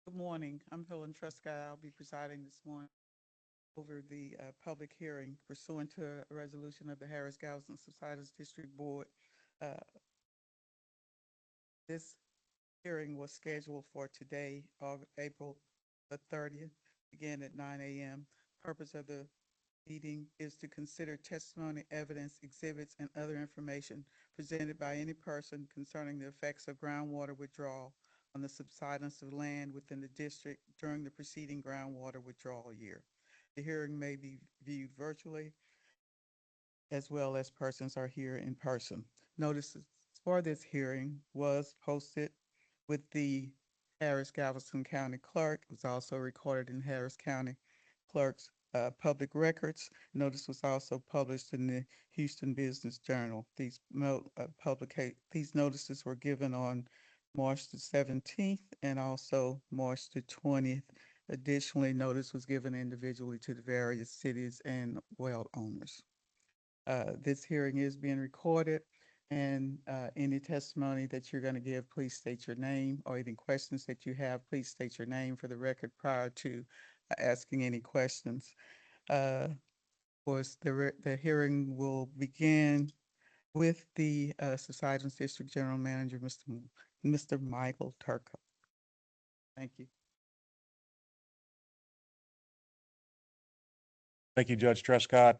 Good morning. I'm Helen Truscott. I'll be presiding this morning over the public hearing pursuant to a resolution of the Harris-Galveston Subsidence District Board. Uh, this hearing was scheduled for today, April the 30th, again at 9 a.m. Purpose of the meeting is to consider testimony, evidence, exhibits, and other information presented by any person concerning the effects of groundwater withdrawal on the subsidence of land within the district during the preceding groundwater withdrawal year. The hearing may be viewed virtually as well as persons are here in person. Notices for this hearing was posted with the Harris-Galveston County Clerk. It was also recorded in Harris County Clerk's public records. Notice was also published in the Houston Business Journal. These notices were given on March the 17th and also March the 20th. Additionally, notice was given individually to the various cities and well owners. This hearing is being recorded, and any testimony that you're going to give, please state your name, or any questions that you have, please state your name for the record prior to asking any questions. Of course, the hearing will begin with the Subsidence District General Manager, Mr. Michael Turco. Thank you. Thank you, Judge Trescott.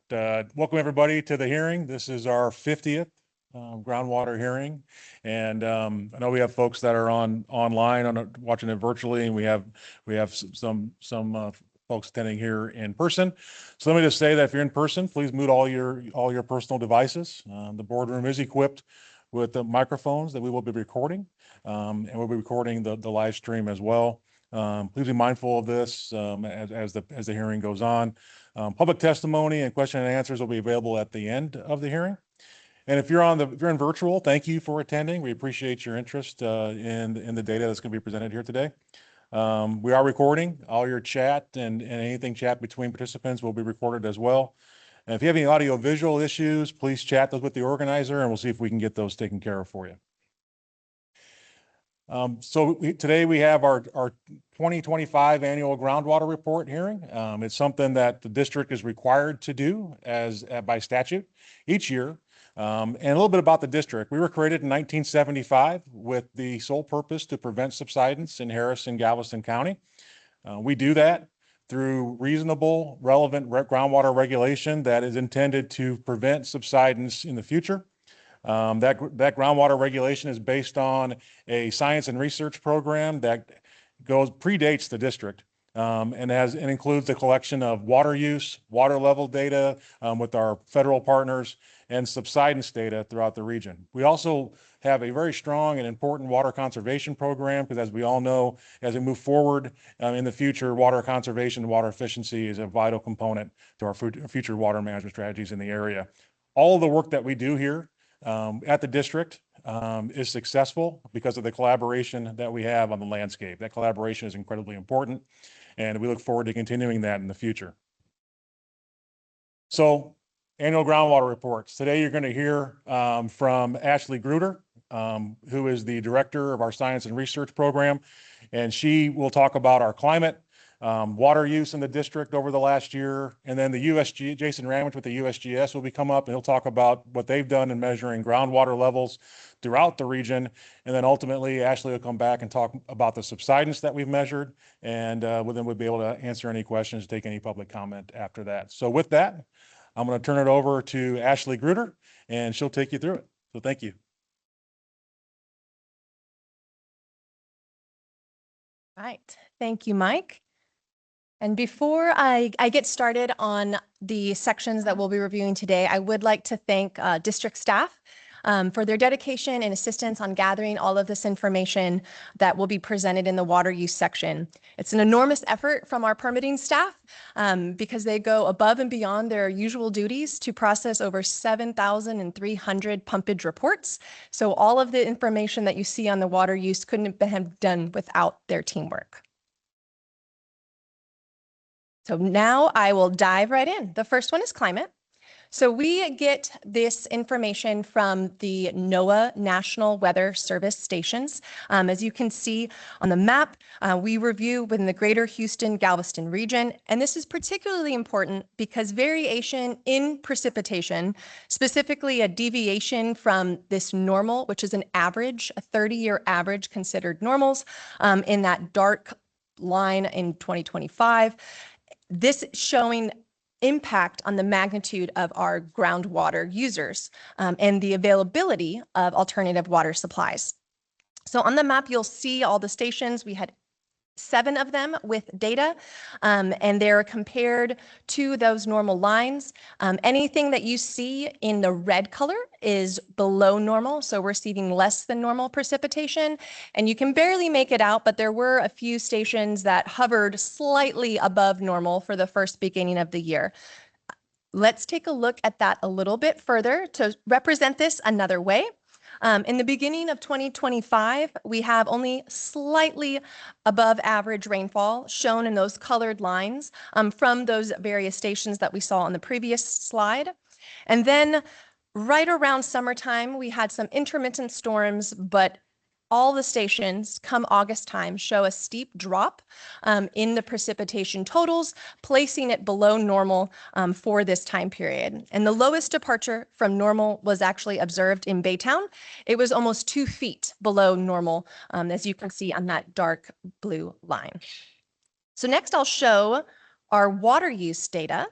Welcome everybody to the hearing. This is our 50th groundwater hearing, and I know we have folks that are online watching it virtually, and we have some folks attending here in person. So let me just say that if you're in person, please mute all your personal devices. The boardroom is equipped with the microphones that we will be recording, and we'll be recording the live stream as well. Please be mindful of this as the hearing goes on. Public testimony and question and answers will be available at the end of the hearing. And if you're in virtual, thank you for attending. We appreciate your interest in the data that's going to be presented here today. We are recording all your chat and anything chat between participants will be recorded as well. And if you have any audio visual issues, please chat those with the organizer and we'll see if we can get those taken care of for you. Today we have our 2025 annual groundwater report hearing. It's something that the district is required to do by statute each year. And a little bit about the district. We were created in 1975 with the sole purpose to prevent subsidence in Harris and Galveston County. We do that through reasonable, relevant groundwater regulation that is intended to prevent subsidence in the future. That groundwater regulation is based on a science and research program that predates the district and includes the collection of water use, water level data with our federal partners, and subsidence data throughout the region. We also have a very strong and important water conservation program because, as we all know, as we move forward in the future, water conservation and water efficiency is a vital component to our future water management strategies in the area. All of the work that we do here at the district is successful because of the collaboration that we have on the landscape. That collaboration is incredibly important, and we look forward to continuing that in the future. So, annual groundwater reports. Today you're going to hear from Ashley Gruder, who is the director of our science and research program, and she will talk about our climate, water use in the district over the last year, and then the USG, Jason Ramage with the USGS will come up and he'll talk about what they've done in measuring groundwater levels throughout the region. And then ultimately Ashley will come back and talk about the subsidence that we've measured, and then we'll be able to answer any questions, take any public comment after that. So with that, I'm going to turn it over to Ashley Gruder and she'll take you through it. So thank you. All right. Thank you, Mike. And before I get started on the sections that we'll be reviewing today, I would like to thank district staff for their dedication and assistance on gathering all of this information that will be presented in the water use section. It's an enormous effort from our permitting staff because they go above and beyond their usual duties to process over 7,300 pumpage reports. So all of the information that you see on the water use couldn't have been done without their teamwork. So now I will dive right in. The first one is climate. So we get this information from the NOAA National Weather Service stations. As you can see on the map, we review within the greater Houston-Galveston region, and this is particularly important because variation in precipitation, specifically a deviation from this normal, which is an average, a 30-year average considered normals, in that dark line in 2025, this showing impact on the magnitude of our groundwater users and the availability of alternative water supplies. So on the map, you'll see all the stations. We had 7 of them with data, and they're compared to those normal lines. Anything that you see in the red color is below normal, so we're receiving less than normal precipitation, and you can barely make it out, but there were a few stations that hovered slightly above normal for the first beginning of the year. Let's take a look at that a little bit further to represent this another way. In the beginning of 2025, we have only slightly above average rainfall shown in those colored lines from those various stations that we saw on the previous slide. And then right around summertime, we had some intermittent storms, but all the stations come August time show a steep drop in the precipitation totals, placing it below normal for this time period. And the lowest departure from normal was actually observed in Baytown. It was almost 2 feet below normal, as you can see on that dark blue line. So next I'll show our water use data.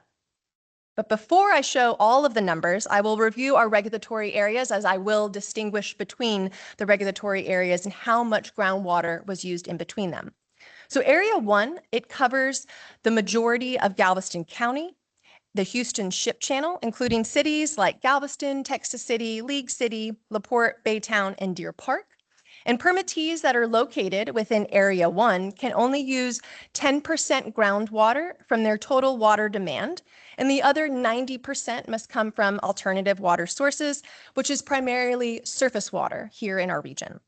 But before I show all of the numbers, I will review our regulatory areas, as I will distinguish between the regulatory areas and how much groundwater was used in between them. So Area 1, it covers the majority of Galveston County, the Houston Ship Channel, including cities like Galveston, Texas City, League City, LaPorte, Baytown, and Deer Park. And permittees that are located within Area 1 can only use 10% groundwater from their total water demand, and the other 90% must come from alternative water sources, which is primarily surface water here in our region.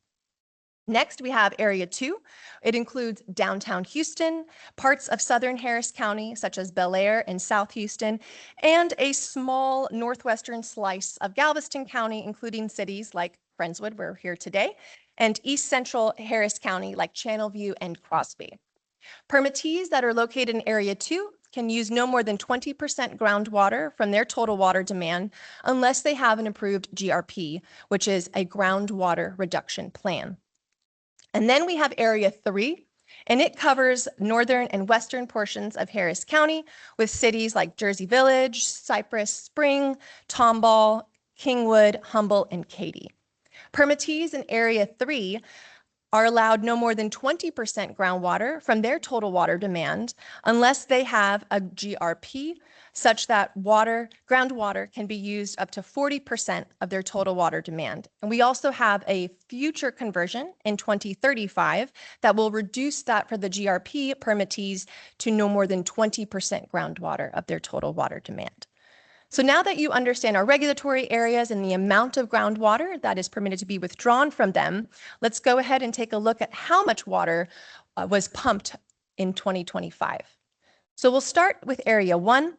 Next, we have Area 2. It includes downtown Houston, parts of southern Harris County, such as Bel Air and South Houston, and a small northwestern slice of Galveston County, including cities like Friendswood, where we're here today, and east central Harris County, like Channelview and Crosby. Permittees that are located in Area 2 can use no more than 20% groundwater from their total water demand unless they have an approved GRP, which is a groundwater reduction plan. And then we have Area 3, and it covers northern and western portions of Harris County with cities like Jersey Village, Cypress Spring, Tomball, Kingwood, Humble, and Katy. Permittees in Area 3 are allowed no more than 20% groundwater from their total water demand unless they have a GRP such that groundwater can be used up to 40% of their total water demand. And we also have a future conversion in 2035 that will reduce that for the GRP permittees to no more than 20% groundwater of their total water demand. So now that you understand our regulatory areas and the amount of groundwater that is permitted to be withdrawn from them, let's go ahead and take a look at how much water was pumped in 2025. So we'll start with Area 1.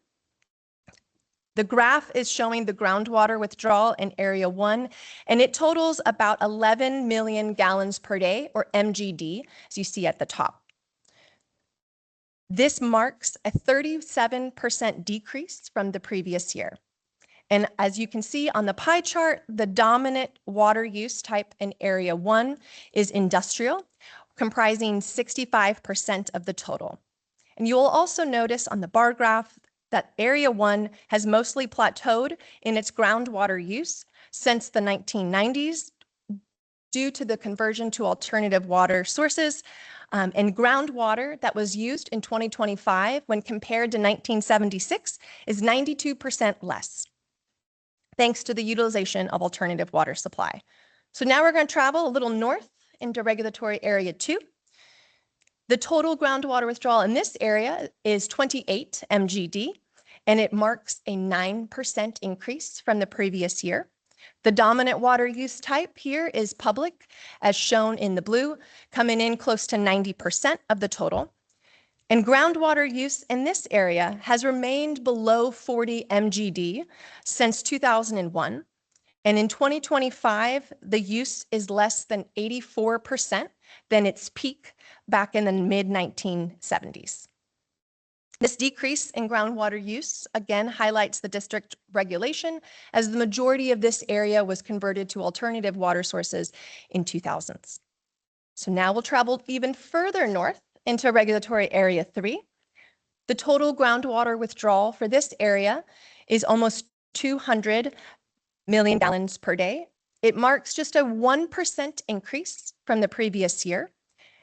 The graph is showing the groundwater withdrawal in Area 1, and it totals about 11 million gallons per day, or MGD, as you see at the top. This marks a 37% decrease from the previous year. And as you can see on the pie chart, the dominant water use type in Area 1 is industrial, comprising 65% of the total. And you will also notice on the bar graph that Area 1 has mostly plateaued in its groundwater use since the 1990s due to the conversion to alternative water sources, and groundwater that was used in 2025 when compared to 1976 is 92% less, thanks to the utilization of alternative water supply. So now we're going to travel a little north into regulatory Area 2. The total groundwater withdrawal in this area is 28 MGD, and it marks a 9% increase from the previous year. The dominant water use type here is public, as shown in the blue, coming in close to 90% of the total. And groundwater use in this area has remained below 40 mgd since 2001. And in 2025, the use is less than 84% than its peak back in the mid-1970s. This decrease in groundwater use again highlights the district regulation, as the majority of this area was converted to alternative water sources in 2000s. So now we'll travel even further north into regulatory area 3. The total groundwater withdrawal for this area is almost 200 million gallons per day. It marks just a 1% increase from the previous year.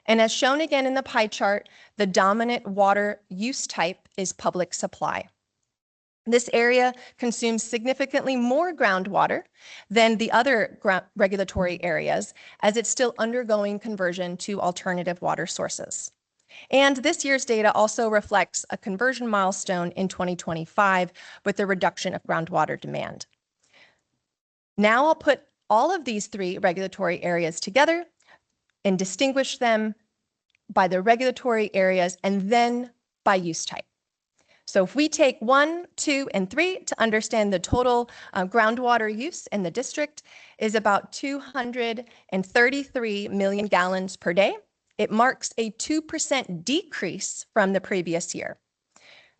And as shown again in the pie chart, the dominant water use type is public supply. This area consumes significantly more groundwater than the other regulatory areas, as it's still undergoing conversion to alternative water sources. And this year's data also reflects a conversion milestone in 2025 with the reduction of groundwater demand. Now I'll put all of these 3 regulatory areas together and distinguish them by the regulatory areas and then by use type. So if we take 1, 2, and 3 to understand the total groundwater use in the district is about 233 million gallons per day. It marks a 2% decrease from the previous year.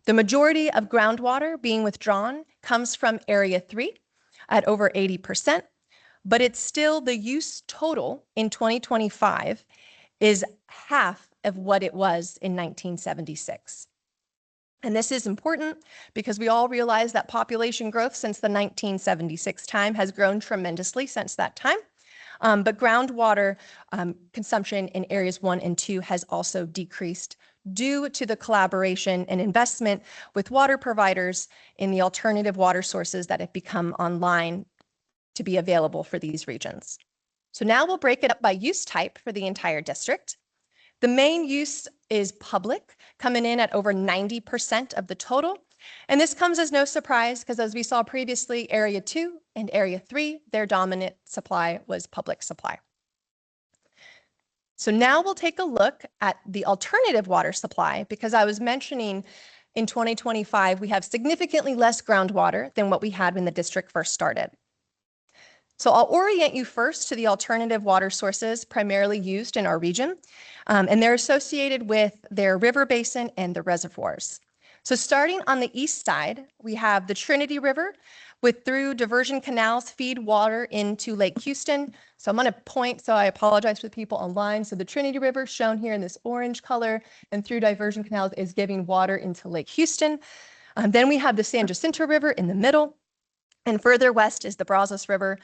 The majority of groundwater being withdrawn comes from Area 3 at over 80%, but it's still the use total in 2025 is half of what it was in 1976. And this is important because we all realize that population growth since the 1976 time has grown tremendously since that time. But groundwater consumption in areas 1 and 2 has also decreased due to the collaboration and investment with water providers in the alternative water sources that have become online to be available for these regions. So now we'll break it up by use type for the entire district. The main use is public, coming in at over 90% of the total. And this comes as no surprise because, as we saw previously, Area 2 and Area 3, their dominant supply was public supply. So now we'll take a look at the alternative water supply, because I was mentioning in 2025, we have significantly less groundwater than what we had when the district first started. So I'll orient you first to the alternative water sources primarily used in our region, and they're associated with their river basin and the reservoirs. So starting on the east side, we have the Trinity River, through diversion canals feed water into Lake Houston. So I'm going to point, so I apologize for the people online. So the Trinity River, shown here in this orange color, and through diversion canals is giving water into Lake Houston. Then we have the San Jacinto River in the middle, and further west is the Brazos River.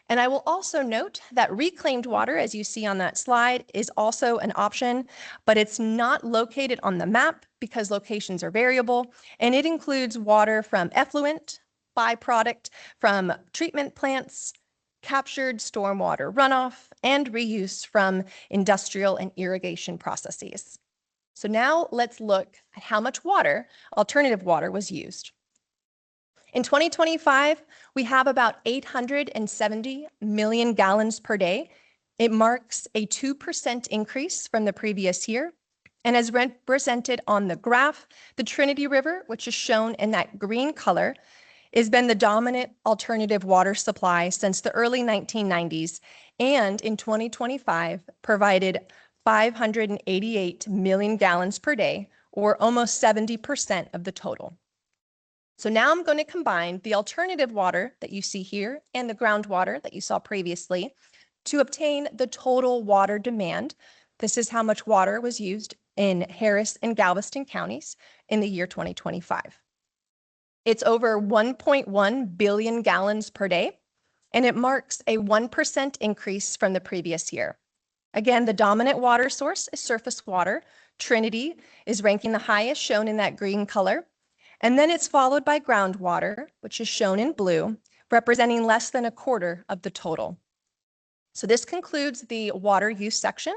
And I will also note that reclaimed water, as you see on that slide, is also an option, but it's not located on the map because locations are variable, and it includes water from effluent, byproduct from treatment plants, captured stormwater runoff, and reuse from industrial and irrigation processes. So now let's look at how much water, alternative water, was used. In 2025, we have about 870 million gallons per day. It marks a 2% increase from the previous year. And as represented on the graph, the Trinity River, which is shown in that green color, has been the dominant alternative water supply since the early 1990s, and in 2025 provided 588 million gallons per day, or almost 70% of the total. So now I'm going to combine the alternative water that you see here and the groundwater that you saw previously to obtain the total water demand. This is how much water was used in Harris and Galveston counties in the year 2025. It's over 1.1 billion gallons per day, and it marks a 1% increase from the previous year. Again, the dominant water source is surface water. Trinity is ranking the highest, shown in that green color. And then it's followed by groundwater, which is shown in blue, representing less than a quarter of the total. So this concludes the water use section.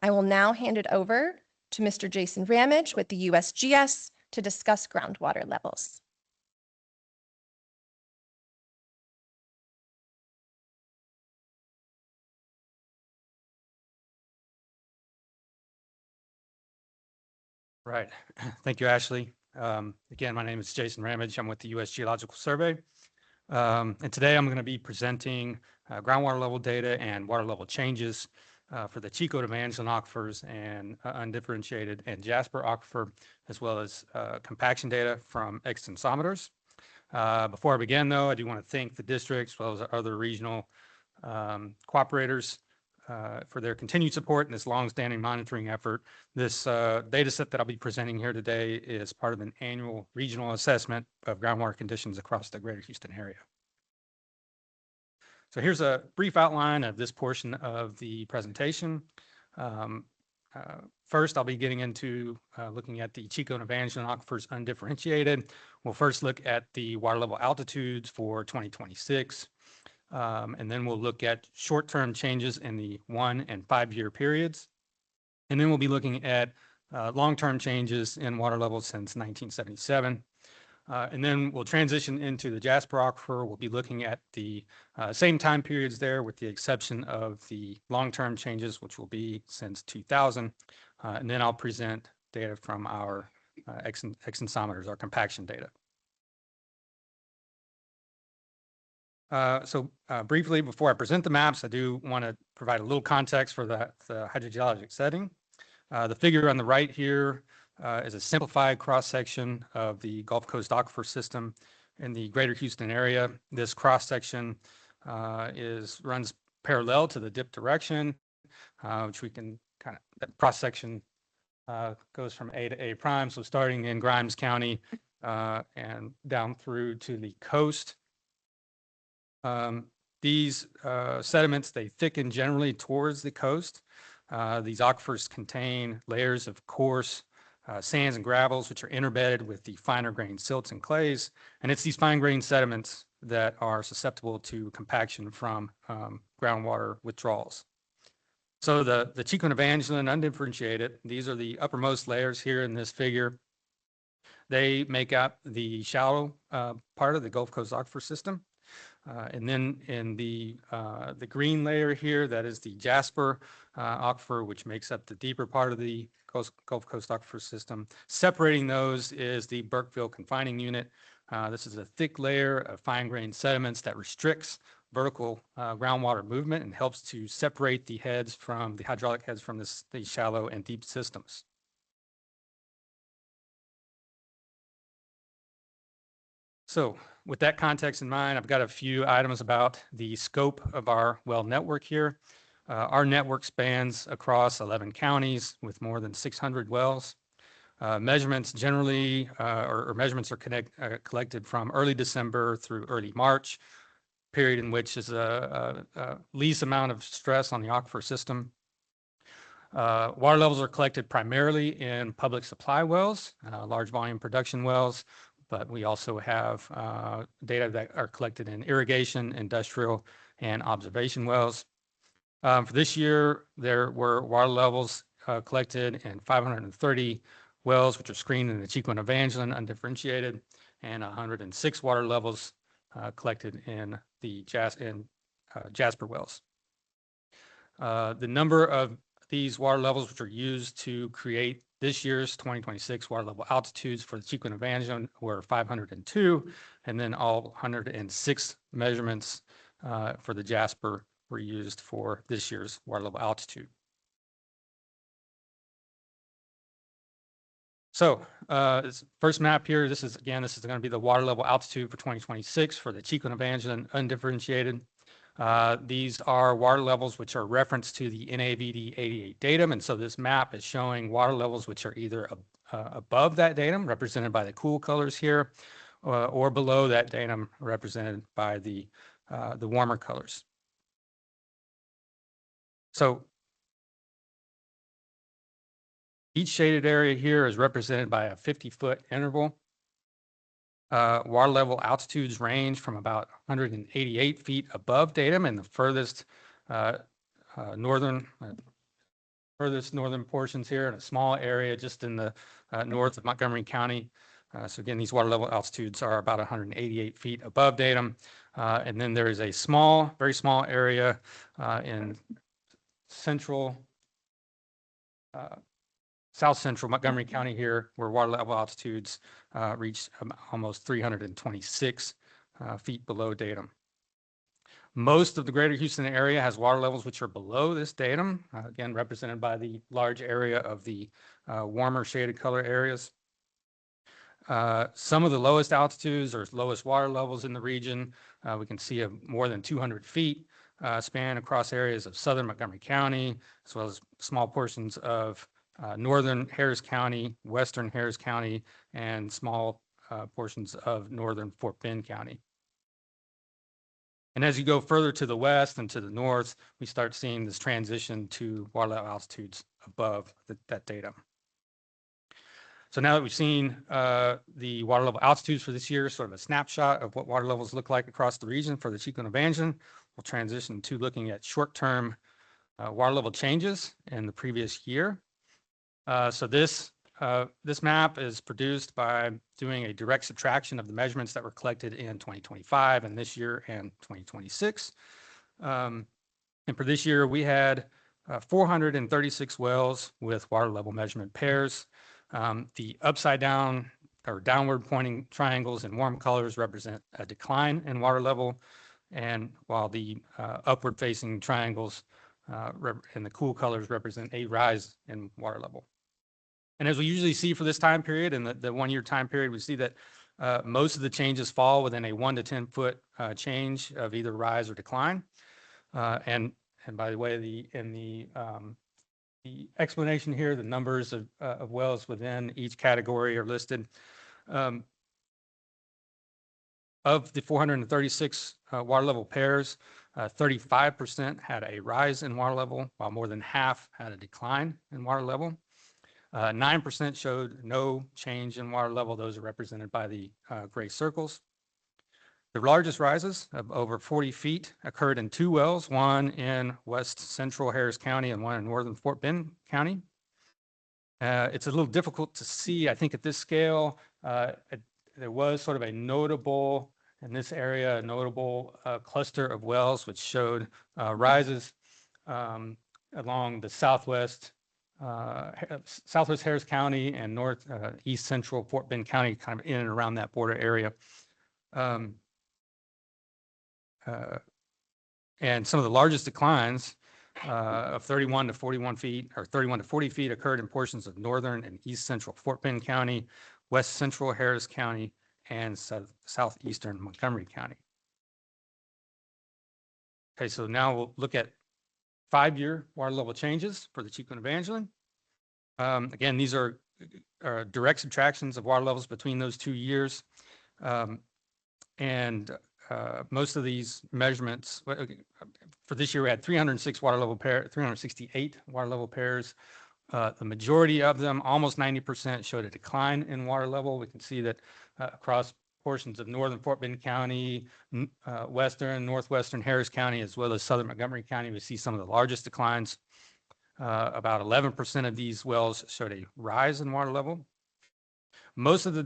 I will now hand it over to Mr. Jason Ramage with the USGS to discuss groundwater levels. Right. Thank you, Ashley. Again, my name is Jason Ramage. I'm with the U.S. Geological Survey. And today I'm going to be presenting groundwater level data and water level changes for the Chico and Evangeline aquifers and undifferentiated and Jasper aquifer, as well as compaction data from extensometers. Before I begin, though, I do want to thank the district as well as our other regional cooperators for their continued support in this longstanding monitoring effort. This data set that I'll be presenting here today is part of an annual regional assessment of groundwater conditions across the greater Houston area. So here's a brief outline of this portion of the presentation. First, I'll be getting into looking at the Chico and Evangeline aquifers undifferentiated. We'll first look at the water level altitudes for 2026. And then we'll look at short-term changes in the 1- and 5-year periods. And then we'll be looking at long-term changes in water levels since 1977. And then we'll transition into the Jasper aquifer. We'll be looking at the same time periods there with the exception of the long-term changes, which will be since 2000. And then I'll present data from our extensometers, our compaction data. Briefly, before I present the maps, I do want to provide a little context for the hydrogeologic setting. The figure on the right here is a simplified cross-section of the Gulf Coast aquifer system in the greater Houston area. This cross-section runs parallel to the dip direction, which we can that cross-section goes from A to A prime. So starting in Grimes County and down through to the coast. These sediments, they thicken generally towards the coast. These aquifers contain layers of coarse sands and gravels, which are interbedded with the finer grained silts and clays. And it's these fine grained sediments that are susceptible to compaction from groundwater withdrawals. So the Chico and Evangeline undifferentiated, these are the uppermost layers here in this figure. They make up the shallow part of the Gulf Coast aquifer system. And then in the green layer here, that is the Jasper aquifer, which makes up the deeper part of the Gulf Coast aquifer system. Separating those is the Burkeville confining unit. This is a thick layer of fine-grained sediments that restricts vertical groundwater movement and helps to separate the heads from the hydraulic heads from these shallow and deep systems. So with that context in mind, I've got a few items about the scope of our well network here. Our network spans across 11 counties with more than 600 wells. Measurements generally, or measurements are collected from early December through early March, period in which is a least amount of stress on the aquifer system. Water levels are collected primarily in public supply wells, large volume production wells, but we also have data that are collected in irrigation, industrial, and observation wells. For this year, there were water levels collected in 530 wells, which are screened in the Chico and Evangeline undifferentiated, and 106 water levels collected in the Jasper wells. The number of these water levels which are used to create this year's 2026 water level altitudes for the Chico and Evangeline were 502, and then all 106 measurements for the Jasper were used for this year's water level altitude. So this first map here, this is going to be the water level altitude for 2026 for the Chico and Evangeline undifferentiated. These are water levels which are referenced to the NAVD 88 datum. And so this map is showing water levels which are either above that datum, represented by the cool colors here, or below that datum, represented by the warmer colors. So each shaded area here is represented by a 50-foot interval. Water level altitudes range from about 188 feet above datum in the furthest northern portions here, in a small area just in the north of Montgomery County. So again, these water level altitudes are about 188 feet above datum. And then there is a very small area in central south central Montgomery County here, where water level altitudes reach almost 326 feet below datum. Most of the greater Houston area has water levels which are below this datum, again, represented by the large area of the warmer shaded color areas. Some of the lowest altitudes or lowest water levels in the region, we can see a more than 200 feet span across areas of southern Montgomery County, as well as small portions of northern Harris County, western Harris County, and small portions of northern Fort Bend County. And as you go further to the west and to the north, we start seeing this transition to water level altitudes above that datum. So now that we've seen the water level altitudes for this year, sort of a snapshot of what water levels look like across the region for the Chico and Evangeline, we'll transition to looking at short-term water level changes in the previous year. So this map is produced by doing a direct subtraction of the measurements that were collected in 2025 and this year and 2026. And for this year, we had 436 wells with water level measurement pairs. The upside down or downward pointing triangles in warm colors represent a decline in water level, and while the upward facing triangles in the cool colors represent a rise in water level. And as we usually see for this time period, in the 1 year time period, we see that most of the changes fall within a 1 to 10 foot change of either rise or decline. And by the way, the explanation here, the numbers of wells within each category are listed. Of the 436 water level pairs, 35% had a rise in water level, while more than half had a decline in water level. 9% showed no change in water level. Those are represented by the gray circles. The largest rises of over 40 feet occurred in 2 wells, one in west central Harris County and one in northern Fort Bend County. It's a little difficult to see, I think, at this scale. There was sort of a notable, in this area, a notable cluster of wells which showed rises along the southwest Harris County and east central Fort Bend County, kind of in and around that border area. And some of the largest declines of 31 to 41 feet or 31 to 40 feet occurred in portions of northern and east central Fort Bend County, west central Harris County, and southeastern Montgomery County. Okay, so now we'll look at 5-year water level changes for the Chico and Evangeline. Again, these are direct subtractions of water levels between those 2 years. And most of these measurements, for this year, we had 368 water level pairs. The majority of them, almost 90%, showed a decline in water level. We can see that across portions of northern Fort Bend County, western, northwestern Harris County, as well as southern Montgomery County, we see some of the largest declines. About 11% of these wells showed a rise in water level. Most of the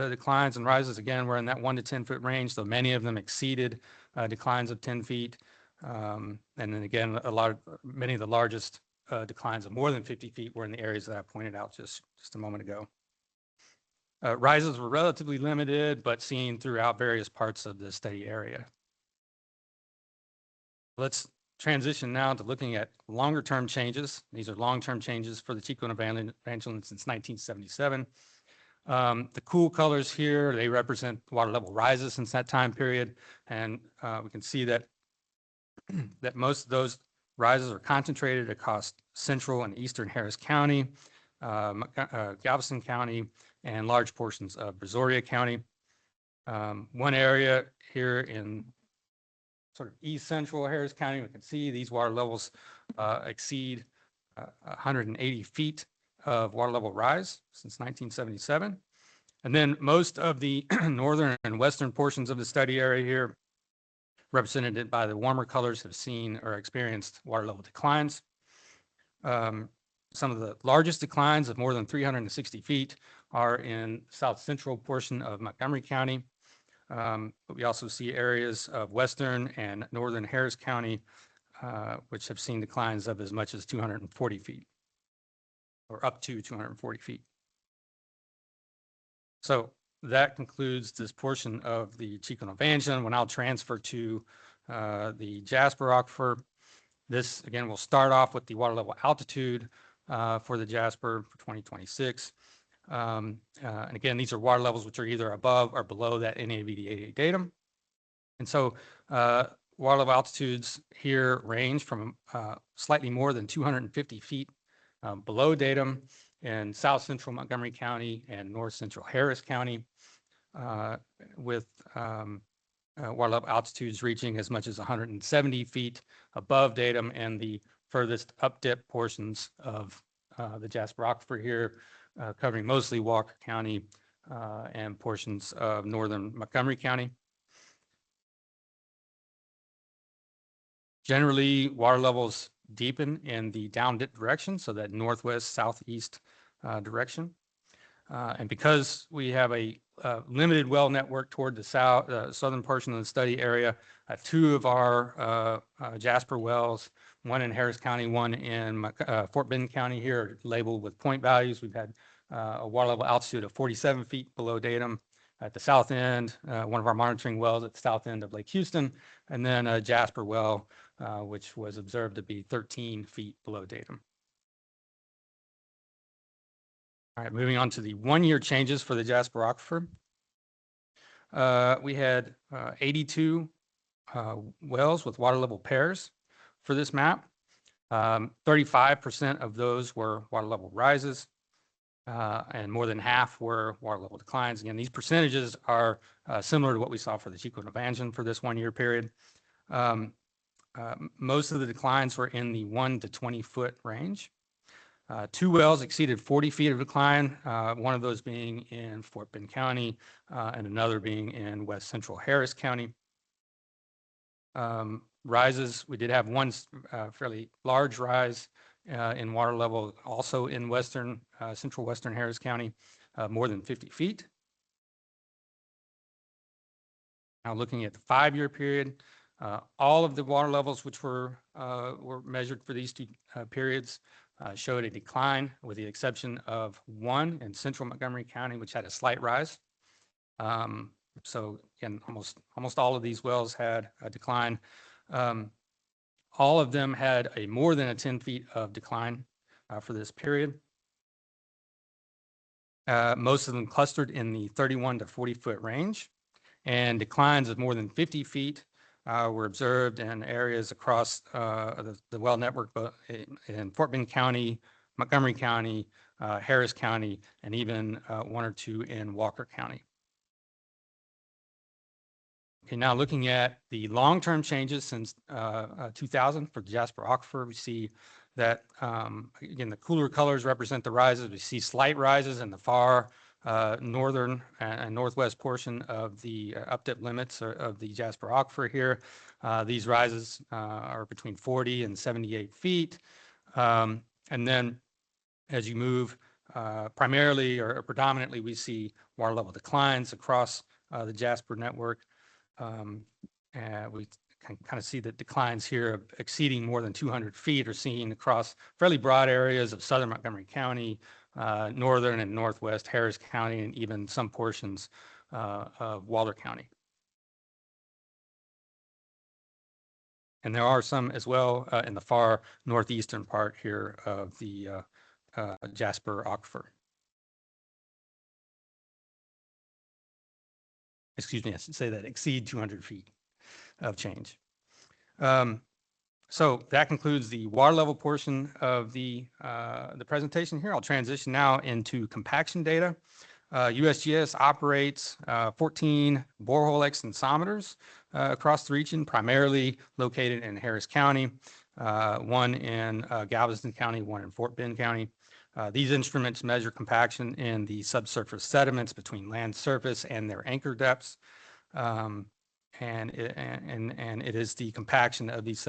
declines and rises, again, were in that 1 to 10 foot range, though many of them exceeded declines of 10 feet. And then again, many of the largest declines of more than 50 feet were in the areas that I pointed out just a moment ago. Rises were relatively limited, but seen throughout various parts of the study area. Let's transition now to looking at longer term changes. These are long-term changes for the Chico and Evangeline since 1977. The cool colors here, they represent water level rises since that time period. And we can see that, that most of those rises are concentrated across central and eastern Harris County, Galveston County, and large portions of Brazoria County. One area here in sort of east central Harris County, we can see these water levels exceed 180 feet of water level rise since 1977. And then most of the northern and western portions of the study area here, represented by the warmer colors, have seen or experienced water level declines. Some of the largest declines of more than 360 feet are in south central portion of Montgomery County. But we also see areas of western and northern Harris County, which have seen declines of as much as 240 feet. or up to 240 feet. So that concludes this portion of the Chico and Evangeline. We'll now transfer to the Jasper Aquifer. This, again, will start off with the water level altitude for the Jasper for 2026. And again, these are water levels which are either above or below that NAVDA datum. And so water level altitudes here range from slightly more than 250 feet below datum in south central Montgomery County and north central Harris County, with water level altitudes reaching as much as 170 feet above datum, and the furthest up dip portions of the Jasper Aquifer here, covering mostly Walker County and portions of northern Montgomery County. Generally, water levels deepen in the down dip direction, so that northwest southeast direction. And because we have a limited well network toward the southern portion of the study area, two of our Jasper wells, one in Harris County, one in Fort Bend County here, are labeled with point values. We've had a water level altitude of 47 feet below datum at the south end, one of our monitoring wells at the south end of Lake Houston, and then a Jasper well, which was observed to be 13 feet below datum. All right, moving on to the one-year changes for the Jasper Aquifer. We had 82 wells with water level pairs for this map. 35% of those were water level rises, and more than half were water level declines. Again, these percentages are similar to what we saw for the Chico and Evangeline for this one-year period. Most of the declines were in the 1 to 20 foot range. Two wells exceeded 40 feet of decline, one of those being in Fort Bend County and another being in west central Harris County. Rises, we did have one fairly large rise in water level, also in central western Harris County, more than 50 feet. Now looking at the 5-year period, all of the water levels which were measured for these two periods showed a decline, with the exception of one in central Montgomery County, which had a slight rise. So again, almost all of these wells had a decline. All of them had a more than 10 feet of decline for this period. Most of them clustered in the 31 to 40 foot range, and declines of more than 50 feet were observed in areas across the well network in Fort Bend County, Montgomery County, Harris County, and even one or two in Walker County. Okay, now looking at the long-term changes since 2000 for the Jasper Aquifer, we see that, again, the cooler colors represent the rises. We see slight rises in the far northern and northwest portion of the up-dip limits of the Jasper Aquifer here. These rises are between 40 and 78 feet. And then as you move primarily or predominantly, we see water level declines across the Jasper network. And we can kind of see the declines here exceeding more than 200 feet are seen across fairly broad areas of southern Montgomery County, northern and northwest Harris County, and even some portions of Waller County. And there are some as well in the far northeastern part here of the Jasper Aquifer. Excuse me, I should say that exceed 200 feet of change. So that concludes the water level portion of the presentation here. I'll transition now into compaction data. USGS operates 14 borehole extensometers across the region, primarily located in Harris County, one in Galveston County, one in Fort Bend County. These instruments measure compaction in the subsurface sediments between land surface and their anchor depths. And it is the compaction of these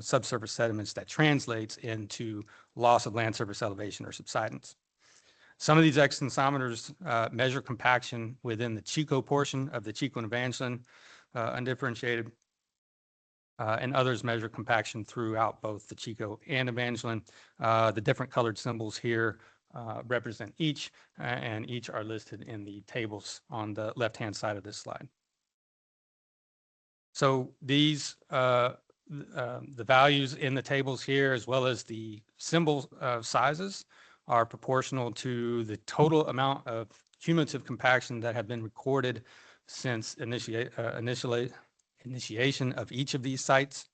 subsurface sediments that translates into loss of land surface elevation or subsidence. Some of these extensometers measure compaction within the Chico portion of the Chico and Evangeline undifferentiated, and others measure compaction throughout both the Chico and Evangeline. The different colored symbols here represent each, and each are listed in the tables on the left-hand side of this slide. So these, the values in the tables here, as well as the symbol sizes, are proportional to the total amount of cumulative compaction that have been recorded since initiation of each of these sites.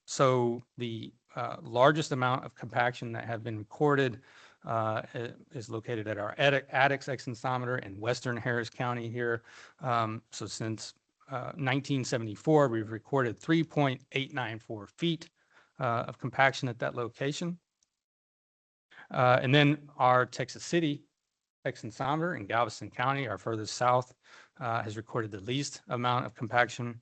So the largest amount of compaction that have been recorded is located at our Addicks extensometer in western Harris County here. So since 1974, we've recorded 3.894 feet of compaction at that location. And then our Texas City extensometer in Galveston County, our furthest south, has recorded the least amount of compaction.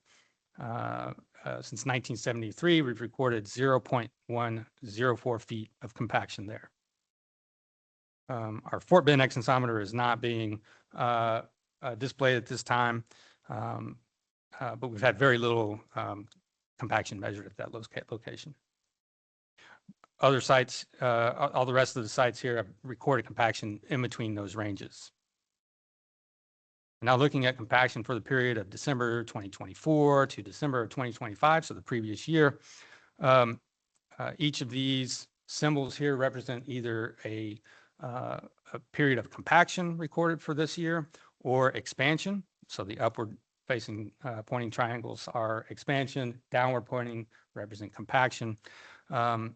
Since 1973, we've recorded 0.104 feet of compaction there. Our Fort Bend extensometer is not being displayed at this time, but we've had very little compaction measured at that location. Other sites, all the rest of the sites here have recorded compaction in between those ranges. Now looking at compaction for the period of December 2024 to December of 2025, so the previous year, each of these symbols here represent either a period of compaction recorded for this year or expansion. So the upward facing pointing triangles are expansion, downward pointing represent compaction. Our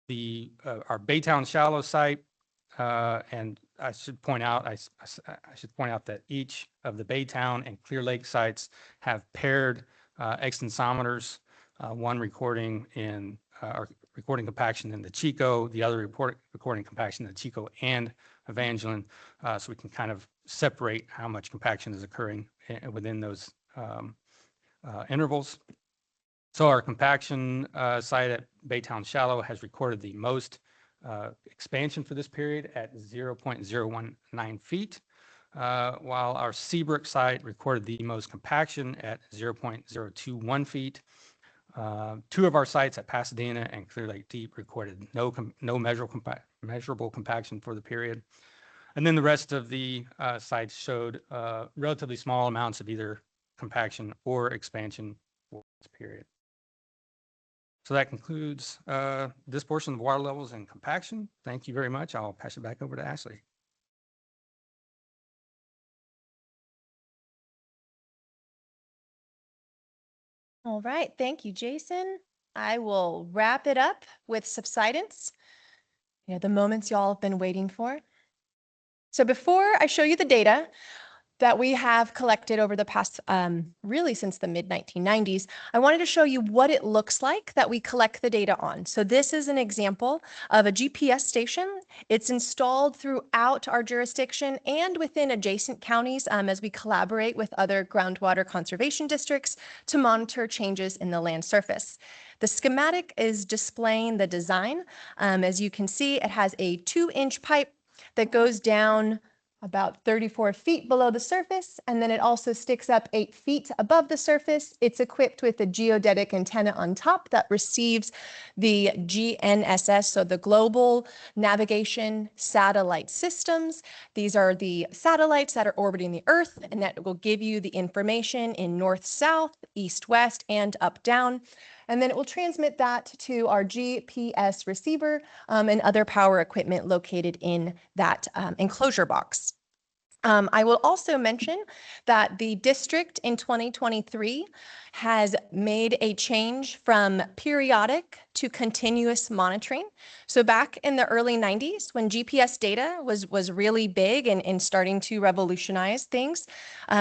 Baytown shallow site, and I should point out that each of the Baytown and Clear Lake sites have paired extensometers, one recording compaction in the Chico, the other recording compaction in the Chico and Evangeline, so we can kind of separate how much compaction is occurring within those intervals. So our compaction site at Baytown Shallow has recorded the most expansion for this period at 0.019 feet, while our Seabrook site recorded the most compaction at 0.021 feet. Two of our sites at Pasadena and Clear Lake Deep recorded no measurable compaction for the period. And then the rest of the sites showed relatively small amounts of either compaction or expansion for this period. So that concludes this portion of water levels and compaction. Thank you very much. I'll pass it back over to Ashley. All right, thank you, Jason. I will wrap it up with subsidence. The moments y'all have been waiting for. So before I show you the data that we have collected over the past, really since the mid-1990s, I wanted to show you what it looks like that we collect the data on. So this is an example of a GPS station. It's installed throughout our jurisdiction and within adjacent counties as we collaborate with other groundwater conservation districts to monitor changes in the land surface. The schematic is displaying the design. As you can see, it has a 2-inch pipe that goes down about 34 feet below the surface, and then it also sticks up 8 feet above the surface. It's equipped with a geodetic antenna on top that receives the GNSS, so the Global Navigation Satellite Systems. These are the satellites that are orbiting the Earth, and that will give you the information in north-south, east-west, and up-down. And then it will transmit that to our GPS receiver and other power equipment located in that enclosure box. I will also mention that the district in 2023 has made a change from periodic to continuous monitoring. So back in the early 90s, when GPS data was really big and starting to revolutionize things,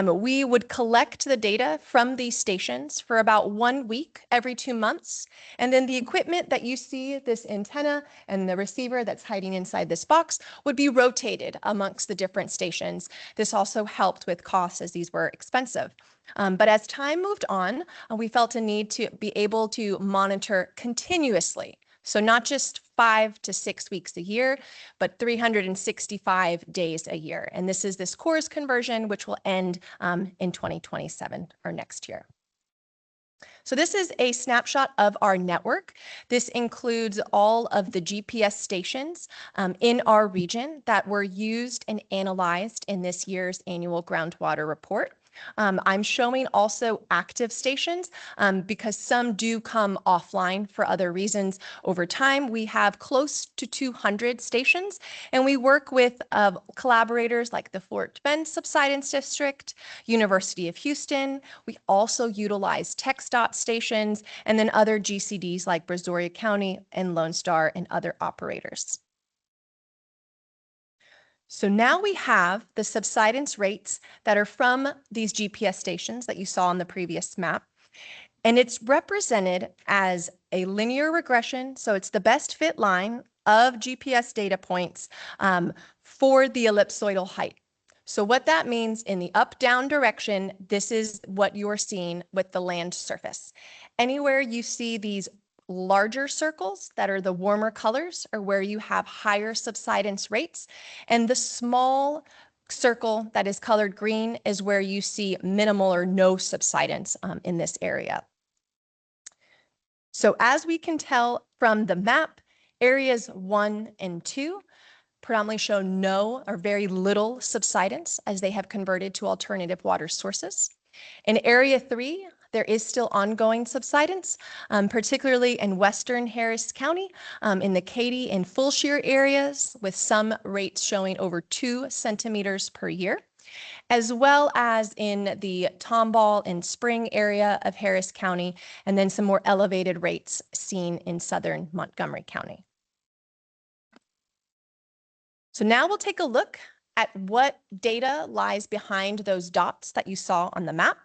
we would collect the data from these stations for about 1 week every 2 months. And then the equipment that you see, this antenna and the receiver that's hiding inside this box, would be rotated amongst the different stations. This also helped with costs as these were expensive. But as time moved on, we felt a need to be able to monitor continuously. So not just 5 to 6 weeks a year, but 365 days a year. And this is this course conversion, which will end in 2027 or next year. So this is a snapshot of our network. This includes all of the GPS stations in our region that were used and analyzed in this year's annual groundwater report. I'm showing also active stations because some do come offline for other reasons. Over time, we have close to 200 stations, and we work with collaborators like the Fort Bend Subsidence District, University of Houston. We also utilize TxDOT stations, and then other GCDs like Brazoria County and Lone Star and other operators. So now we have the subsidence rates that are from these GPS stations that you saw on the previous map. And it's represented as a linear regression. So it's the best fit line of GPS data points for the ellipsoidal height. So what that means in the up-down direction, this is what you're seeing with the land surface. Anywhere you see these larger circles that are the warmer colors are where you have higher subsidence rates, and the small circle that is colored green is where you see minimal or no subsidence in this area. So as we can tell from the map, areas 1 and 2 predominantly show no or very little subsidence as they have converted to alternative water sources. In area 3, there is still ongoing subsidence, particularly in western Harris County, in the Katy and Fulshire areas, with some rates showing over 2 centimeters per year, as well as in the Tomball and Spring area of Harris County, and then some more elevated rates seen in southern Montgomery County. So now we'll take a look at what data lies behind those dots that you saw on the map.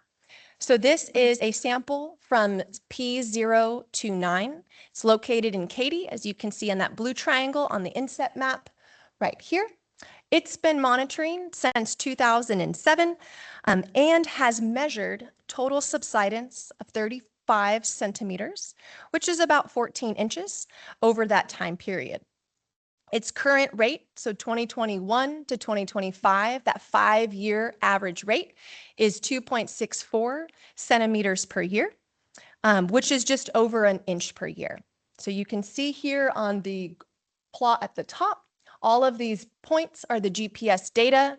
So this is a sample from P029. It's located in Katy, as you can see on that blue triangle on the inset map right here. It's been monitoring since 2007 and has measured total subsidence of 35 centimeters, which is about 14 inches over that time period. Its current rate, so 2021 to 2025, that 5-year average rate is 2.64 centimeters per year, which is just over an inch per year. So you can see here on the plot at the top, all of these points are the GPS data.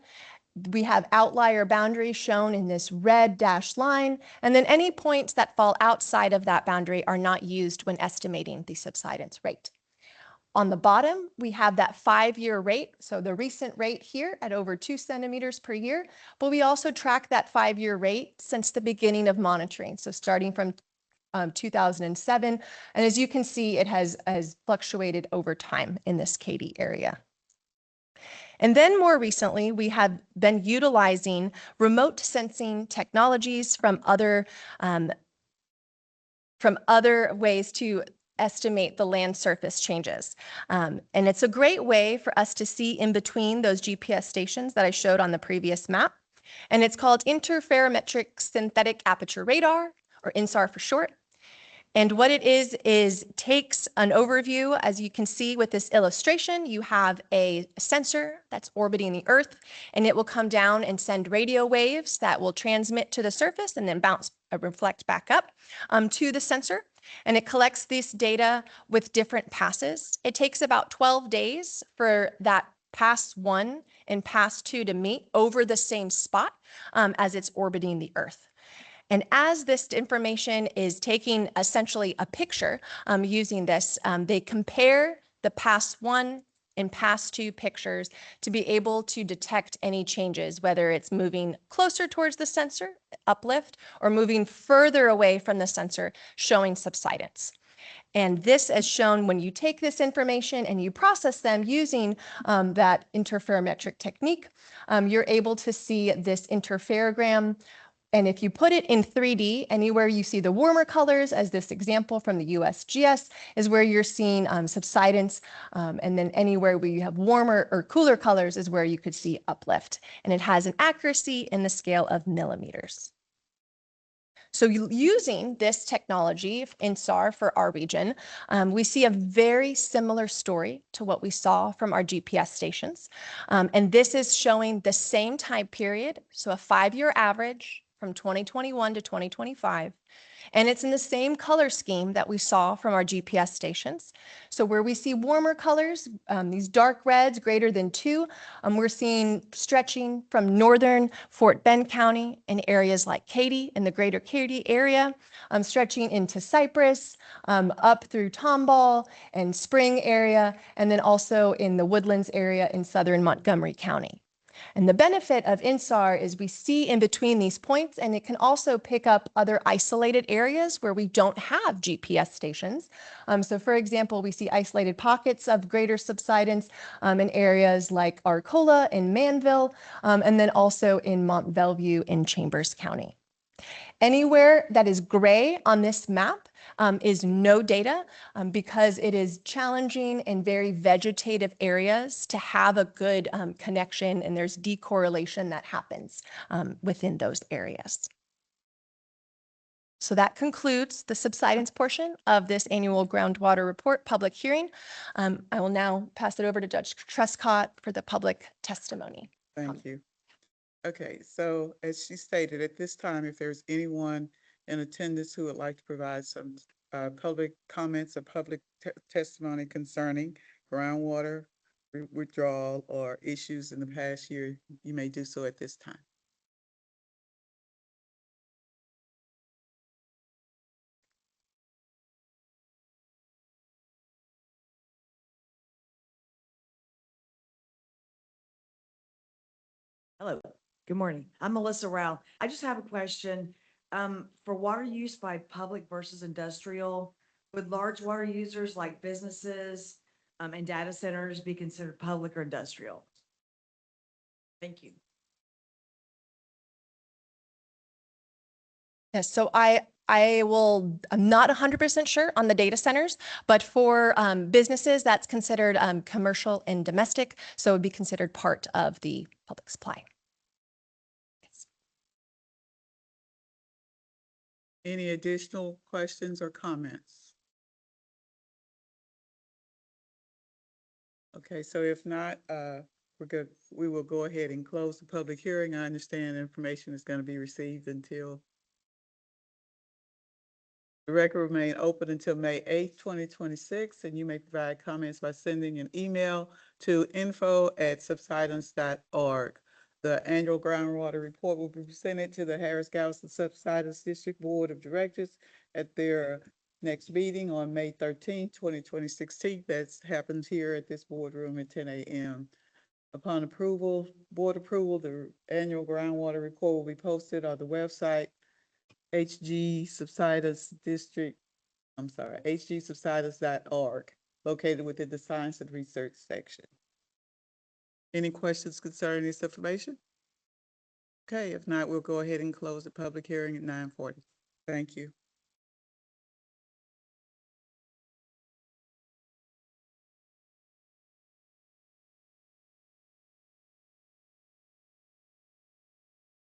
We have outlier boundaries shown in this red dashed line, and then any points that fall outside of that boundary are not used when estimating the subsidence rate. On the bottom, we have that 5-year rate, so the recent rate here at over 2 centimeters per year, but we also track that 5-year rate since the beginning of monitoring, so starting from 2007, and as you can see, it has fluctuated over time in this Katy area. And then more recently, we have been utilizing remote sensing technologies from other ways to estimate the land surface changes. And it's a great way for us to see in between those GPS stations that I showed on the previous map. And it's called interferometric synthetic aperture radar, or INSAR for short. And what it is takes an overview. As you can see with this illustration, you have a sensor that's orbiting the Earth, and it will come down and send radio waves that will transmit to the surface and then reflect back up to the sensor. And it collects this data with different passes. It takes about 12 days for that pass 1 and pass 2 to meet over the same spot as it's orbiting the Earth. And as this information is taking essentially a picture using this, they compare the pass 1 and pass 2 pictures to be able to detect any changes, whether it's moving closer towards the sensor, uplift, or moving further away from the sensor, showing subsidence. And this is shown when you take this information and you process them using that interferometric technique, you're able to see this interferogram. And if you put it in 3D, anywhere you see the warmer colors, as this example from the USGS, is where you're seeing subsidence. And then anywhere where you have warmer or cooler colors is where you could see uplift. And it has an accuracy in the scale of millimeters. So using this technology, INSAR, for our region, we see a very similar story to what we saw from our GPS stations. And this is showing the same time period, so a 5-year average from 2021 to 2025. And it's in the same color scheme that we saw from our GPS stations. So where we see warmer colors, these dark reds greater than 2, we're seeing stretching from northern Fort Bend County in areas like Katy in the greater Katy area, stretching into Cypress, up through Tomball and Spring area, and then also in the Woodlands area in southern Montgomery County. And the benefit of INSAR is we see in between these points, and it can also pick up other isolated areas where we don't have GPS stations. So for example, we see isolated pockets of greater subsidence in areas like Arcola and Manville, and then also in Mont Belvieu in Chambers County. Anywhere that is gray on this map is no data because it is challenging in very vegetative areas to have a good connection, and there's decorrelation that happens within those areas. So that concludes the subsidence portion of this annual groundwater report public hearing. I will now pass it over to Judge Trescott for the public testimony. Thank you. Okay, so as she stated, at this time, if there's anyone in attendance who would like to provide some public comments or public testimony concerning groundwater withdrawal or issues in the past year, you may do so at this time. Hello, good morning. I'm Melissa Rao. I just have a question. For water use by public versus industrial, would large water users like businesses and data centers be considered public or industrial? Thank you. Yes, so I'm not 100% sure on the data centers, but for businesses, that's considered commercial and domestic, so it would be considered part of the public supply. Yes. Any additional questions or comments? Okay, so if not, we will go ahead and close the public hearing. I understand information is going to be received until the record remain open until May 8th, 2026, and you may provide comments by sending an email to info@subsidence.org. The annual groundwater report will be presented to the Harris-Galveston Subsidence District Board of Directors at their next meeting on May 13th, 2026. That happens here at this boardroom at 10 a.m. Upon approval, board approval, the annual groundwater report will be posted on the website HGSubsidence.org, located within the Science and Research section. Any questions concerning this information? Okay, if not, we'll go ahead and close the public hearing at 9:40. Thank you.